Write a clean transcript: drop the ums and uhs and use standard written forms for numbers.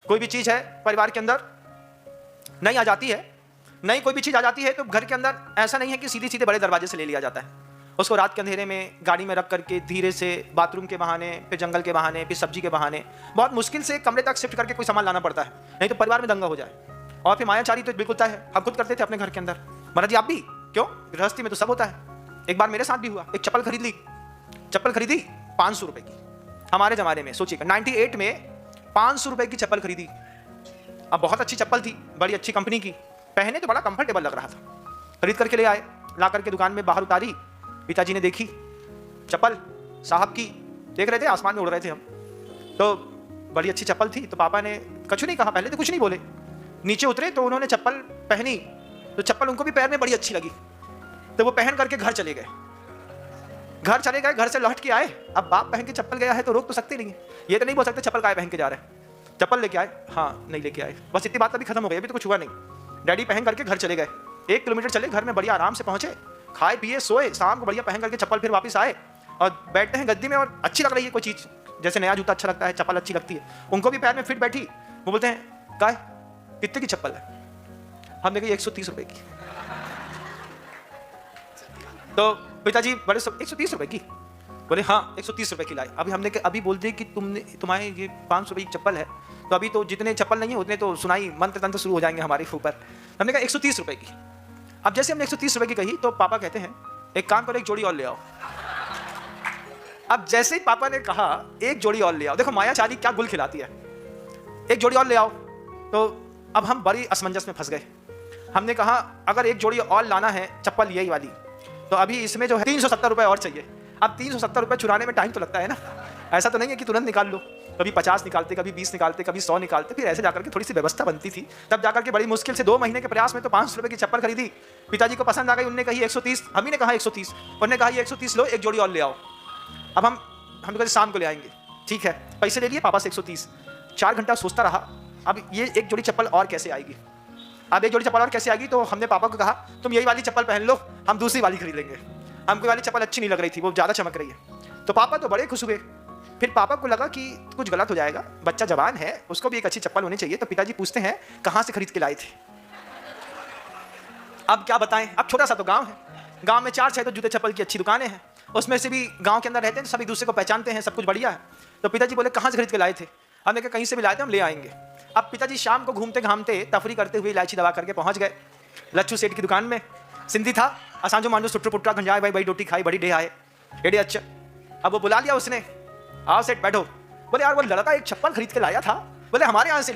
कोई भी चीज़ है परिवार के अंदर नहीं आ जाती है, नई कोई भी चीज़ आ जाती है तो घर के अंदर ऐसा नहीं है कि सीधे सीधे बड़े दरवाजे से ले लिया जाता है। उसको रात के अंधेरे में गाड़ी में रख करके धीरे से बाथरूम के बहाने, फिर जंगल के बहाने, फिर सब्जी के बहाने बहुत मुश्किल से कमरे तक शिफ्ट करके कोई सामान लाना पड़ता है, नहीं तो परिवार में दंगा हो जाए। और फिर मायाचारी तो बिल्कुल तय है, हम खुद करते थे अपने घर के अंदर। महाराज जी आप भी क्यों, गृहस्थी में तो सब होता है। एक बार मेरे साथ भी हुआ, एक चप्पल खरीद ली, चप्पल खरीदी 500 रुपए की। हमारे ज़माने में सोचिएगा 98 में 500 रुपए की चप्पल खरीदी। अब बहुत अच्छी चप्पल थी, बड़ी अच्छी कंपनी की, पहने तो बड़ा कंफर्टेबल लग रहा था। खरीद करके ले आए, ला करके दुकान में बाहर उतारी, पिताजी ने देखी चप्पल साहब की, देख रहे थे आसमान में उड़ रहे थे हम, तो बड़ी अच्छी चप्पल थी। तो पापा ने कुछ नहीं कहा, पहले तो कुछ नहीं बोले। नीचे उतरे तो उन्होंने चप्पल पहनी, तो चप्पल उनको भी पैर में बड़ी अच्छी लगी, तो वो पहन करके घर चले गए। घर चले गए, घर से लौट के आए। अब बाप पहन के चप्पल गया है तो रोक तो सकते नहीं है, ये तो नहीं बोल सकते चप्पल काहे पहन के जा रहे हैं। चप्पल लेके आए, हाँ नहीं लेके आए, बस इतनी बात अभी खत्म हो गई, अभी तो कुछ हुआ नहीं। डैडी पहन करके घर चले गए, 1 किलोमीटर चले, घर में बढ़िया आराम से पहुंचे, खाए पिए सोए, शाम को बढ़िया पहन करके चप्पल फिर वापस आए और बैठते हैं गद्दी में और अच्छी लग रही है कोई चीज़, जैसे नया जूता अच्छा लगता है, चप्पल अच्छी लगती है, उनको भी पैर में फिट बैठी। वो बोलते हैं काय कितने की चप्पल है, हमने कही 130 रुपए की। तो पिताजी बड़े 130 रुपए की, बोले हाँ 130 रुपए की लाए। अभी हमने अभी बोल दिए कि तुम्हारे ये 500 रुपए की चप्पल है, तो अभी तो जितने चप्पल नहीं है उतने तो सुनाई मंत्र तंत्र शुरू हो जाएंगे हमारे ऊपर। हमने कहा 130 रुपए की। अब जैसे हमने 130 रुपए की कही तो पापा कहते हैं एक काम करो, एक जोड़ी और ले आओ। अब जैसे ही पापा ने कहा एक जोड़ी और ले आओ, देखो मायाचारी क्या गुल खिलाती है, एक जोड़ी और ले आओ, तो अब हम बड़ी असमंजस में फंस गए। हमने कहा अगर एक जोड़ी और लाना है चप्पल यही वाली, तो अभी इसमें जो है 370 रुपए और चाहिए। अब 370 रुपए चुराने में टाइम तो लगता है ना, ऐसा तो नहीं है कि तुरंत निकाल लो, कभी 50 निकालते, कभी 20 निकालते, कभी 100 निकालते, फिर ऐसे जाकर के थोड़ी सी व्यवस्था बनती थी। तब जाकर के बड़ी मुश्किल से 2 महीने के प्रयास में तो 500 रुपए की चप्पल खरीदी। पिताजी को पसंद आ गई, उन्होंने कही 130, हम ही ने कहा 130, उन्होंने कहा ये 130 लो, एक जोड़ी और ले आओ। अब हम कहे शाम को ले आएंगे, ठीक है, पैसे ले लिए पापा से 130। 4 घंटा सोचता रहा, अब ये एक जोड़ी चप्पल और कैसे आएगी, अब एक जोड़ी चप्पल और कैसे आएगी। तो हमने पापा को कहा तुम यही वाली चप्पल पहन लो, हम दूसरी वाली खरीद लेंगे। हमको वाली चप्पल अच्छी नहीं लग रही थी, वो ज़्यादा चमक रही है। तो पापा तो बड़े खुश हुए। फिर पापा को लगा कि कुछ गलत हो जाएगा, बच्चा जवान है, उसको भी एक अच्छी चप्पल होनी चाहिए। तो पिताजी पूछते हैं कहाँ से खरीद के लाए थे। अब क्या बताएं, अब छोटा सा तो गांव है, गांव में 4-6 तो जूते चप्पल की अच्छी दुकानें हैं, उसमें से भी गांव के अंदर रहते हैं, सभी दूसरे को पहचानते हैं, सब कुछ बढ़िया है। तो पिताजी बोले कहाँ से खरीद के लाए थे। हमने कहा कहीं से भी लाए थे, हम ले आएंगे। अब पिताजी शाम को घूमते घामते तफरी करते हुए इलायची दबा करके पहुंच गए लच्छू सेठ की दुकान में। सिंधी था, असांजो मांजो सुट्टू पुट्टा गंजाए भाई, बड़ी रोटी खाई, बड़ी डे आए एडे अच्छा। अब वो बुला लिया उसने, आओ सेठ बैठो। बोले यार वो लड़का एक चप्पल खरीद के लाया था, बोले हमारे यहाँ से